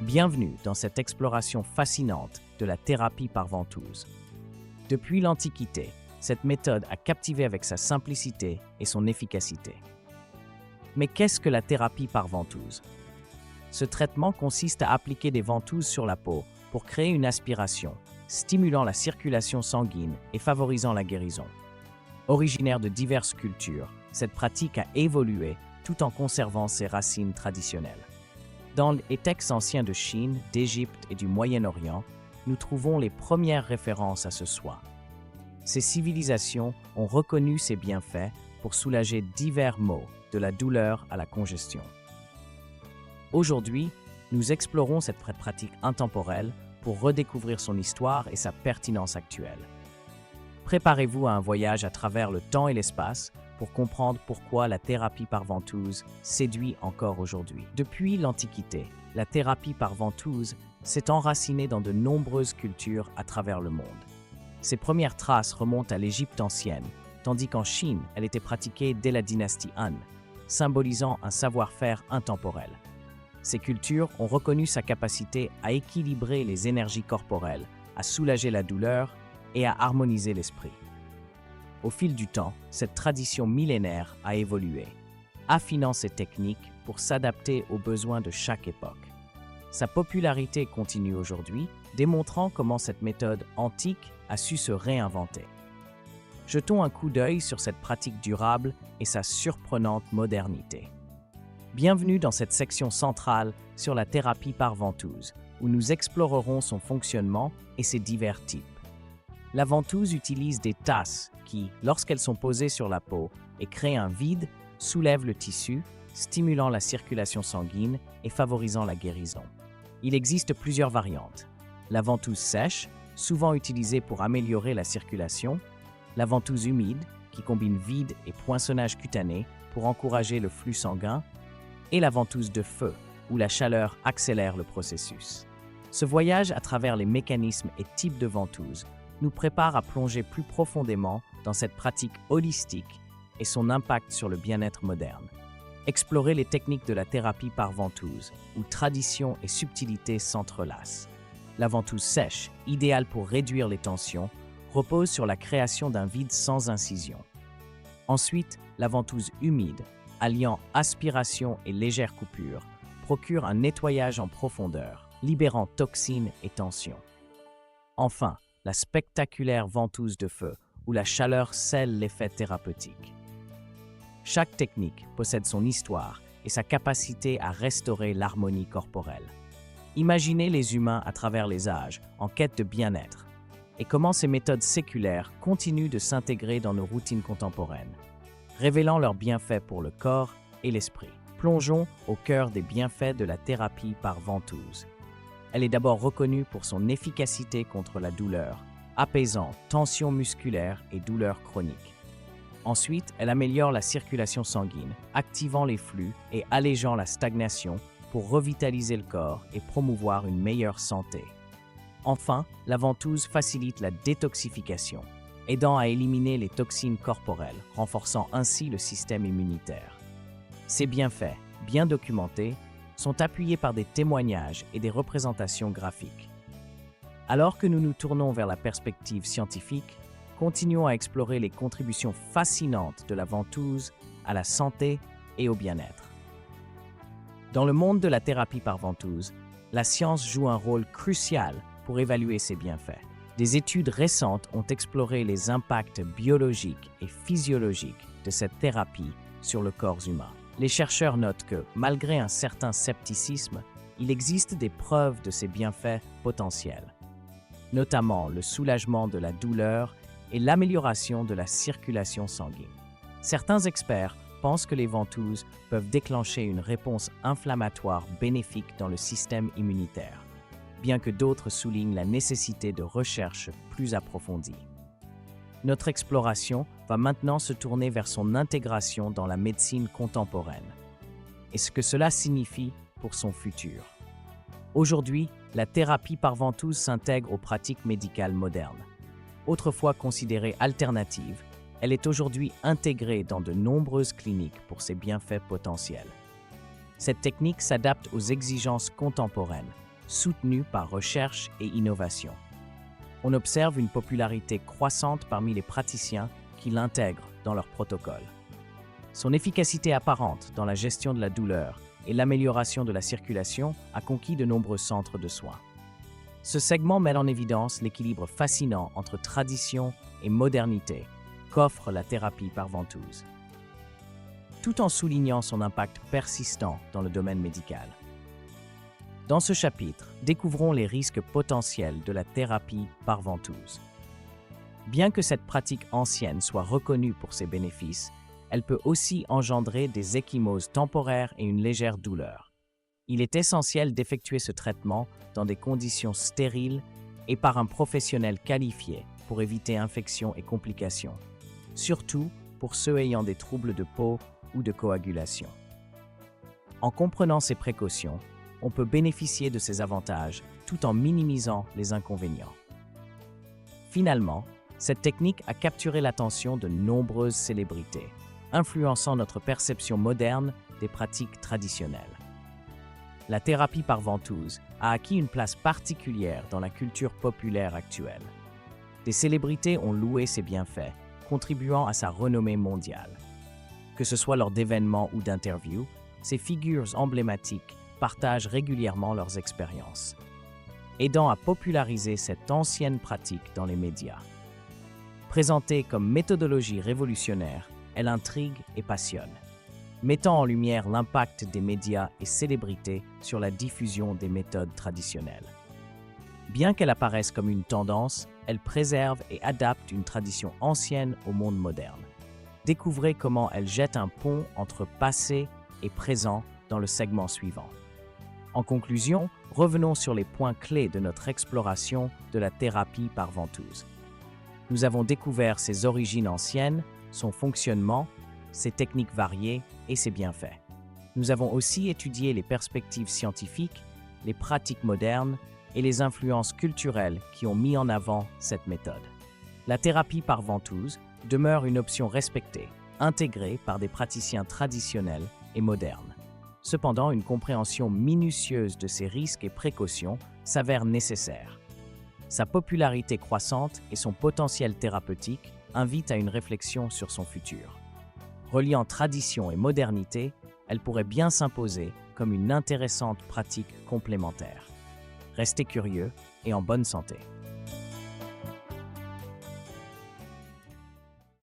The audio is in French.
Bienvenue dans cette exploration fascinante de la thérapie par ventouse. Depuis l'Antiquité, cette méthode a captivé avec sa simplicité et son efficacité. Mais qu'est-ce que la thérapie par ventouse? Ce traitement consiste à appliquer des ventouses sur la peau pour créer une aspiration, stimulant la circulation sanguine et favorisant la guérison. Originaire de diverses cultures, cette pratique a évolué tout en conservant ses racines traditionnelles. Dans les textes anciens de Chine, d'Égypte et du Moyen-Orient, nous trouvons les premières références à ce soin. Ces civilisations ont reconnu ses bienfaits pour soulager divers maux, de la douleur à la congestion. Aujourd'hui, nous explorons cette pratique intemporelle pour redécouvrir son histoire et sa pertinence actuelle. Préparez-vous à un voyage à travers le temps et l'espace pour comprendre pourquoi la thérapie par ventouse séduit encore aujourd'hui. Depuis l'Antiquité, la thérapie par ventouse s'est enracinée dans de nombreuses cultures à travers le monde. Ses premières traces remontent à l'Égypte ancienne, tandis qu'en Chine, elle était pratiquée dès la dynastie Han, symbolisant un savoir-faire intemporel. Ces cultures ont reconnu sa capacité à équilibrer les énergies corporelles, à soulager la douleur et à harmoniser l'esprit. Au fil du temps, cette tradition millénaire a évolué, affinant ses techniques pour s'adapter aux besoins de chaque époque. Sa popularité continue aujourd'hui, démontrant comment cette méthode antique a su se réinventer. Jetons un coup d'œil sur cette pratique durable et sa surprenante modernité. Bienvenue dans cette section centrale sur la thérapie par ventouse, où nous explorerons son fonctionnement et ses divers types. La ventouse utilise des tasses qui, lorsqu'elles sont posées sur la peau et créent un vide, soulèvent le tissu, stimulant la circulation sanguine et favorisant la guérison. Il existe plusieurs variantes. La ventouse sèche, souvent utilisée pour améliorer la circulation, la ventouse humide, qui combine vide et poinçonnage cutané pour encourager le flux sanguin, et la ventouse de feu, où la chaleur accélère le processus. Ce voyage à travers les mécanismes et types de ventouses nous prépare à plonger plus profondément dans cette pratique holistique et son impact sur le bien-être moderne. Explorer les techniques de la thérapie par ventouse, où tradition et subtilité s'entrelacent. La ventouse sèche, idéale pour réduire les tensions, repose sur la création d'un vide sans incision. Ensuite, la ventouse humide, alliant aspiration et légère coupure, procure un nettoyage en profondeur, libérant toxines et tensions. Enfin, la spectaculaire ventouse de feu, où la chaleur scelle l'effet thérapeutique. Chaque technique possède son histoire et sa capacité à restaurer l'harmonie corporelle. Imaginez les humains à travers les âges, en quête de bien-être, et comment ces méthodes séculaires continuent de s'intégrer dans nos routines contemporaines, révélant leurs bienfaits pour le corps et l'esprit. Plongeons au cœur des bienfaits de la thérapie par ventouse. Elle est d'abord reconnue pour son efficacité contre la douleur, apaisant tensions musculaires et douleurs chroniques. Ensuite, elle améliore la circulation sanguine, activant les flux et allégeant la stagnation pour revitaliser le corps et promouvoir une meilleure santé. Enfin, la ventouse facilite la détoxification, aidant à éliminer les toxines corporelles, renforçant ainsi le système immunitaire. Ces bienfaits, bien documentés, sont appuyés par des témoignages et des représentations graphiques. Alors que nous nous tournons vers la perspective scientifique, continuons à explorer les contributions fascinantes de la ventouse à la santé et au bien-être. Dans le monde de la thérapie par ventouse, la science joue un rôle crucial pour évaluer ses bienfaits. Des études récentes ont exploré les impacts biologiques et physiologiques de cette thérapie sur le corps humain. Les chercheurs notent que, malgré un certain scepticisme, il existe des preuves de ces bienfaits potentiels, notamment le soulagement de la douleur et l'amélioration de la circulation sanguine. Certains experts pensent que les ventouses peuvent déclencher une réponse inflammatoire bénéfique dans le système immunitaire, bien que d'autres soulignent la nécessité de recherches plus approfondies. Notre exploration va maintenant se tourner vers son intégration dans la médecine contemporaine et ce que cela signifie pour son futur. Aujourd'hui, la thérapie par ventouse s'intègre aux pratiques médicales modernes. Autrefois considérée alternative, elle est aujourd'hui intégrée dans de nombreuses cliniques pour ses bienfaits potentiels. Cette technique s'adapte aux exigences contemporaines, soutenue par recherche et innovation. On observe une popularité croissante parmi les praticiens qui l'intègrent dans leur protocole. Son efficacité apparente dans la gestion de la douleur et l'amélioration de la circulation a conquis de nombreux centres de soins. Ce segment met en évidence l'équilibre fascinant entre tradition et modernité qu'offre la thérapie par ventouse, tout en soulignant son impact persistant dans le domaine médical. Dans ce chapitre, découvrons les risques potentiels de la thérapie par ventouse. Bien que cette pratique ancienne soit reconnue pour ses bénéfices, elle peut aussi engendrer des ecchymoses temporaires et une légère douleur. Il est essentiel d'effectuer ce traitement dans des conditions stériles et par un professionnel qualifié pour éviter infections et complications, surtout pour ceux ayant des troubles de peau ou de coagulation. En comprenant ces précautions, on peut bénéficier de ces avantages tout en minimisant les inconvénients. Finalement, cette technique a capturé l'attention de nombreuses célébrités, influençant notre perception moderne des pratiques traditionnelles. La thérapie par ventouse a acquis une place particulière dans la culture populaire actuelle. Des célébrités ont loué ses bienfaits, contribuant à sa renommée mondiale. Que ce soit lors d'événements ou d'interviews, ces figures emblématiques partagent régulièrement leurs expériences, aidant à populariser cette ancienne pratique dans les médias. Présentée comme méthodologie révolutionnaire, elle intrigue et passionne, mettant en lumière l'impact des médias et célébrités sur la diffusion des méthodes traditionnelles. Bien qu'elle apparaisse comme une tendance, elle préserve et adapte une tradition ancienne au monde moderne. Découvrez comment elle jette un pont entre passé et présent dans le segment suivant. En conclusion, revenons sur les points clés de notre exploration de la thérapie par ventouse. Nous avons découvert ses origines anciennes, son fonctionnement, ses techniques variées et ses bienfaits. Nous avons aussi étudié les perspectives scientifiques, les pratiques modernes et les influences culturelles qui ont mis en avant cette méthode. La thérapie par ventouse demeure une option respectée, intégrée par des praticiens traditionnels et modernes. Cependant, une compréhension minutieuse de ses risques et précautions s'avère nécessaire. Sa popularité croissante et son potentiel thérapeutique invitent à une réflexion sur son futur. Reliant tradition et modernité, elle pourrait bien s'imposer comme une intéressante pratique complémentaire. Restez curieux et en bonne santé.